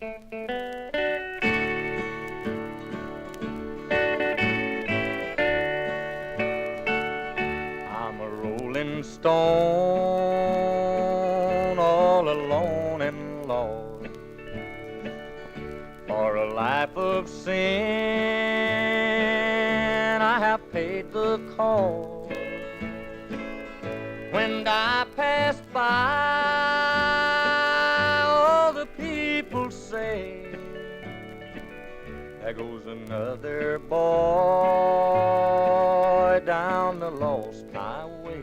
I'm a rolling stone, all alone and lost. For a life of sin, I have paid the cost. When I pass by, all the people say, there goes another boy down the lost highway.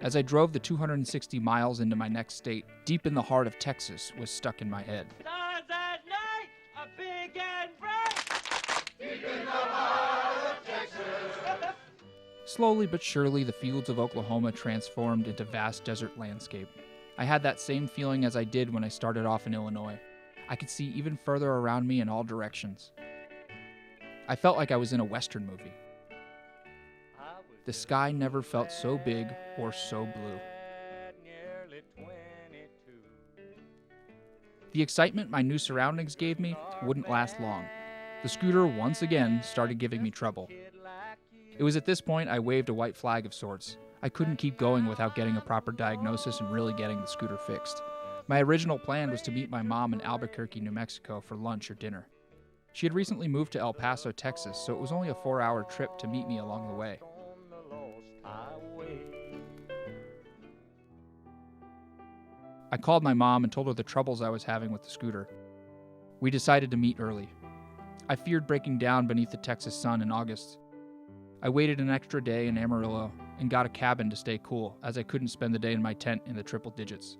As I drove the 260 miles into my next state, Deep in the Heart of Texas was stuck in my head. Stars at night are big and bright. Deep in the heart of Texas. Slowly but surely, the fields of Oklahoma transformed into vast desert landscape. I had that same feeling as I did when I started off in Illinois. I could see even further around me in all directions. I felt like I was in a Western movie. The sky never felt so big or so blue. The excitement my new surroundings gave me wouldn't last long. The scooter once again started giving me trouble. It was at this point I waved a white flag of sorts. I couldn't keep going without getting a proper diagnosis and really getting the scooter fixed. My original plan was to meet my mom in Albuquerque, New Mexico for lunch or dinner. She had recently moved to El Paso, Texas, so it was only a 4-hour trip to meet me along the way. I called my mom and told her the troubles I was having with the scooter. We decided to meet early. I feared breaking down beneath the Texas sun in August. I waited an extra day in Amarillo and got a cabin to stay cool, as I couldn't spend the day in my tent in the triple digits.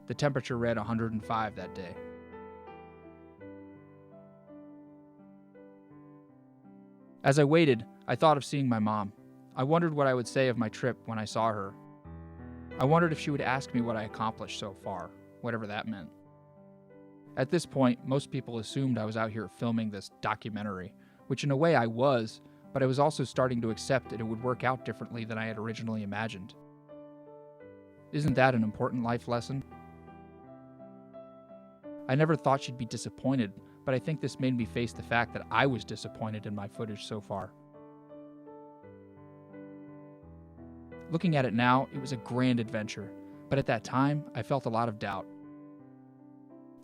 The temperature read 105 that day. As I waited, I thought of seeing my mom. I wondered what I would say of my trip when I saw her. I wondered if she would ask me what I accomplished so far, whatever that meant. At this point, most people assumed I was out here filming this documentary, which in a way I was, but I was also starting to accept that it would work out differently than I had originally imagined. Isn't that an important life lesson? I never thought she'd be disappointed, but I think this made me face the fact that I was disappointed in my footage so far. Looking at it now, it was a grand adventure, but at that time, I felt a lot of doubt.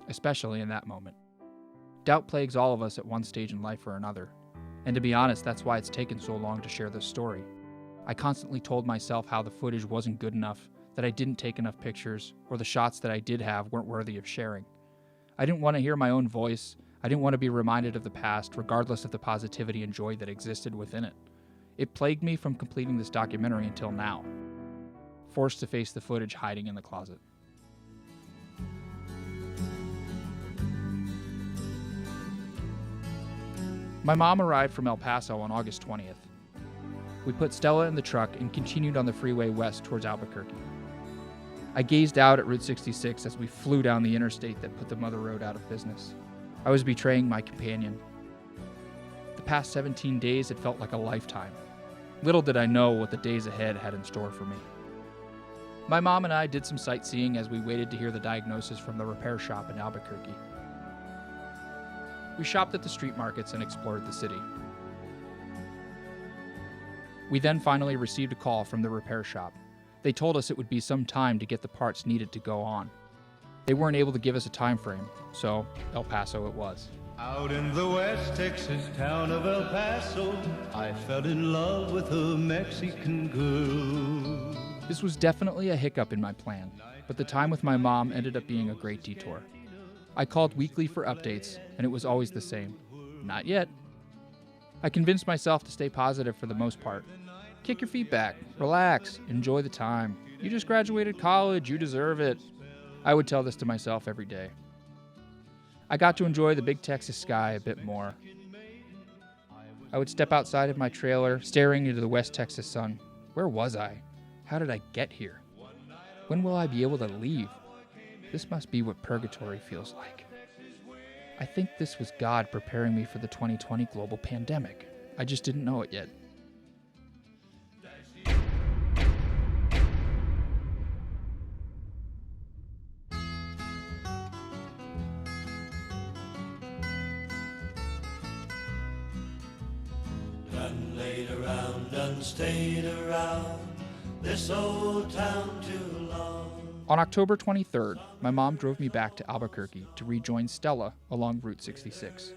Especially in that moment. Doubt plagues all of us at one stage in life or another. And to be honest, that's why it's taken so long to share this story. I constantly told myself how the footage wasn't good enough, that I didn't take enough pictures, or the shots that I did have weren't worthy of sharing. I didn't want to hear my own voice. I didn't want to be reminded of the past, regardless of the positivity and joy that existed within it. It plagued me from completing this documentary until now, forced to face the footage hiding in the closet. My mom arrived from El Paso on August 20th. We put Stella in the truck and continued on the freeway west towards Albuquerque. I gazed out at Route 66 as we flew down the interstate that put the Mother Road out of business. I was betraying my companion. The past 17 days had felt like a lifetime. Little did I know what the days ahead had in store for me. My mom and I did some sightseeing as we waited to hear the diagnosis from the repair shop in Albuquerque. We shopped at the street markets and explored the city. We then finally received a call from the repair shop. They told us it would be some time to get the parts needed to go on. They weren't able to give us a time frame, so El Paso it was. Out in the West Texas town of El Paso, I fell in love with a Mexican girl. This was definitely a hiccup in my plan, but the time with my mom ended up being a great detour. I called weekly for updates, and it was always the same. Not yet. I convinced myself to stay positive for the most part. Kick your feet back, relax, enjoy the time. You just graduated college, you deserve it. I would tell this to myself every day. I got to enjoy the big Texas sky a bit more. I would step outside of my trailer, staring into the West Texas sun. Where was I? How did I get here? When will I be able to leave? This must be what purgatory feels like. I think this was God preparing me for the 2020 global pandemic. I just didn't know it yet. laid around and stayed around this old town too long. On October 23rd, my mom drove me back to Albuquerque to rejoin Stella along Route 66.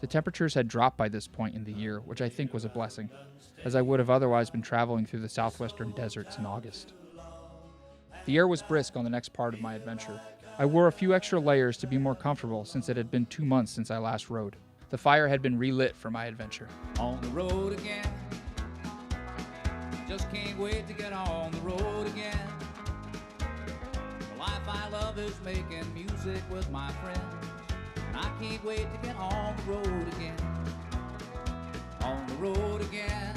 The temperatures had dropped by this point in the year, which I think was a blessing, as I would have otherwise been traveling through the southwestern deserts in August. The air was brisk on the next part of my adventure. I wore a few extra layers to be more comfortable since it had been 2 months since I last rode. The fire had been relit for my adventure. On the road again. Just can't wait to get on the road again. The life I love is making music with my friends. And I can't wait to get on the road again. On the road again.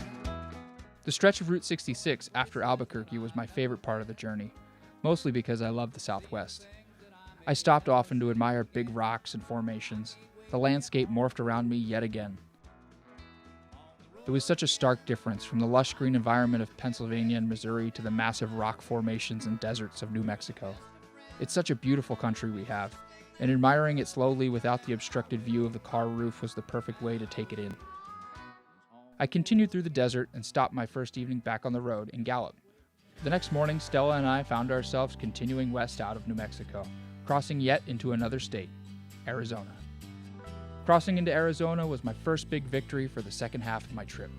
The stretch of Route 66 after Albuquerque was my favorite part of the journey, mostly because I love the Southwest. I stopped often to admire big rocks and formations. The landscape morphed around me yet again. It was such a stark difference from the lush green environment of Pennsylvania and Missouri to the massive rock formations and deserts of New Mexico. It's such a beautiful country we have, and admiring it slowly without the obstructed view of the car roof was the perfect way to take it in. I continued through the desert and stopped my first evening back on the road in Gallup. The next morning, Stella and I found ourselves continuing west out of New Mexico, crossing yet into another state, Arizona. Crossing into Arizona was my first big victory for the second half of my trip.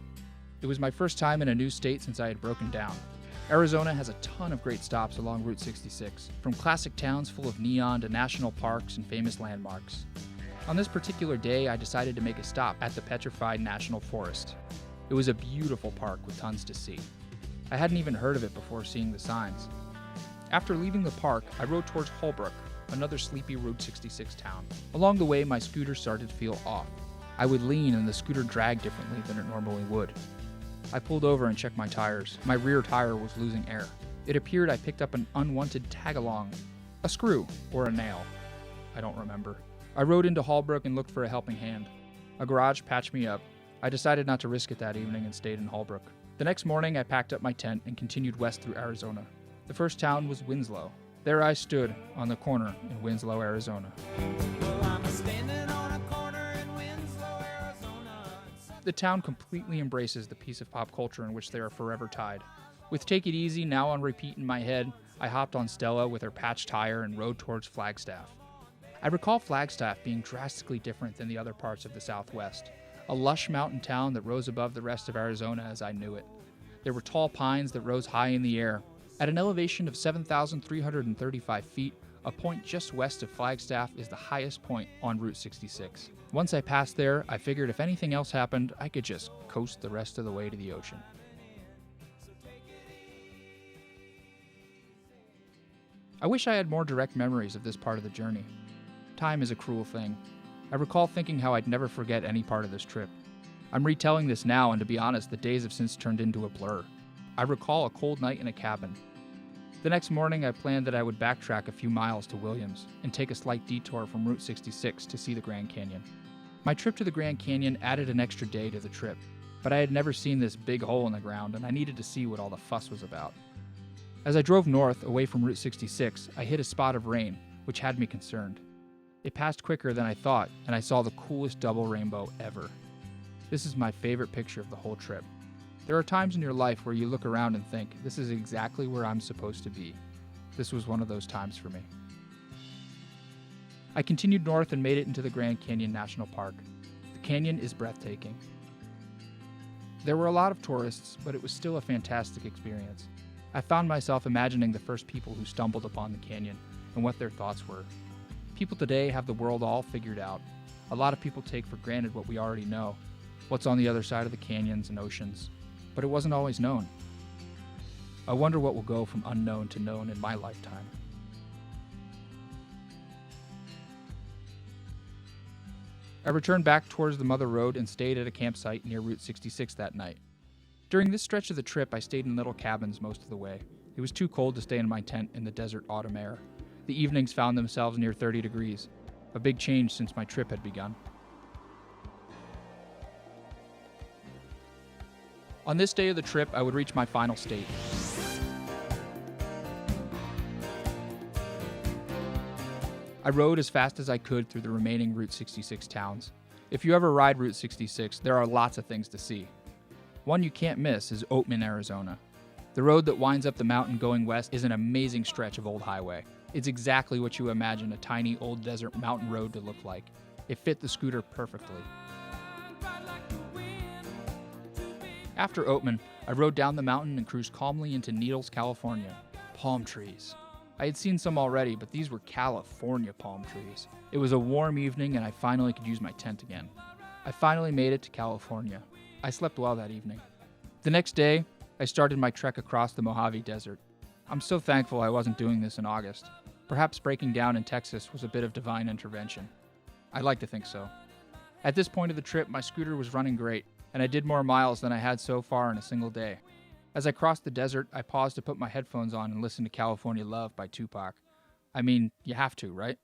It was my first time in a new state since I had broken down. Arizona has a ton of great stops along Route 66, from classic towns full of neon to national parks and famous landmarks. On this particular day, I decided to make a stop at the Petrified National Forest. It was a beautiful park with tons to see. I hadn't even heard of it before seeing the signs. After leaving the park, I rode towards Holbrook, another sleepy Route 66 town. Along the way, my scooter started to feel off. I would lean and the scooter dragged differently than it normally would. I pulled over and checked my tires. My rear tire was losing air. It appeared I picked up an unwanted tag-along, a screw or a nail. I don't remember. I rode into Holbrook and looked for a helping hand. A garage patched me up. I decided not to risk it that evening and stayed in Holbrook. The next morning, I packed up my tent and continued west through Arizona. The first town was Winslow. There I stood on the corner in Winslow, Arizona. The town completely embraces the piece of pop culture in which they are forever tied. With Take It Easy now on repeat in my head, I hopped on Stella with her patched tire and rode towards Flagstaff. I recall Flagstaff being drastically different than the other parts of the Southwest. A lush mountain town that rose above the rest of Arizona as I knew it. There were tall pines that rose high in the air. At an elevation of 7,335 feet, a point just west of Flagstaff is the highest point on Route 66. Once I passed there, I figured if anything else happened, I could just coast the rest of the way to the ocean. I wish I had more direct memories of this part of the journey. Time is a cruel thing. I recall thinking how I'd never forget any part of this trip. I'm retelling this now, and to be honest, the days have since turned into a blur. I recall a cold night in a cabin. The next morning, I planned that I would backtrack a few miles to Williams and take a slight detour from Route 66 to see the Grand Canyon. My trip to the Grand Canyon added an extra day to the trip, but I had never seen this big hole in the ground, and I needed to see what all the fuss was about. As I drove north, away from Route 66, I hit a spot of rain, which had me concerned. It passed quicker than I thought, and I saw the coolest double rainbow ever. This is my favorite picture of the whole trip. There are times in your life where you look around and think, this is exactly where I'm supposed to be. This was one of those times for me. I continued north and made it into the Grand Canyon National Park. The canyon is breathtaking. There were a lot of tourists, but it was still a fantastic experience. I found myself imagining the first people who stumbled upon the canyon and what their thoughts were. People today have the world all figured out. A lot of people take for granted what we already know, what's on the other side of the canyons and oceans. But it wasn't always known. I wonder what will go from unknown to known in my lifetime. I returned back towards the Mother Road and stayed at a campsite near Route 66 that night. During this stretch of the trip, I stayed in little cabins most of the way. It was too cold to stay in my tent in the desert autumn air. The evenings found themselves near 30 degrees, a big change since my trip had begun. On this day of the trip, I would reach my final state. I rode as fast as I could through the remaining Route 66 towns. If you ever ride Route 66, there are lots of things to see. One you can't miss is Oatman, Arizona. The road that winds up the mountain going west is an amazing stretch of old highway. It's exactly what you imagine a tiny old desert mountain road to look like. It fit the scooter perfectly. After Oatman, I rode down the mountain and cruised calmly into Needles, California. Palm trees. I had seen some already, but these were California palm trees. It was a warm evening and I finally could use my tent again. I finally made it to California. I slept well that evening. The next day, I started my trek across the Mojave Desert. I'm so thankful I wasn't doing this in August. Perhaps breaking down in Texas was a bit of divine intervention. I'd like to think so. At this point of the trip, my scooter was running great, and I did more miles than I had so far in a single day. As I crossed the desert, I paused to put my headphones on and listen to California Love by Tupac. I mean, you have to, right?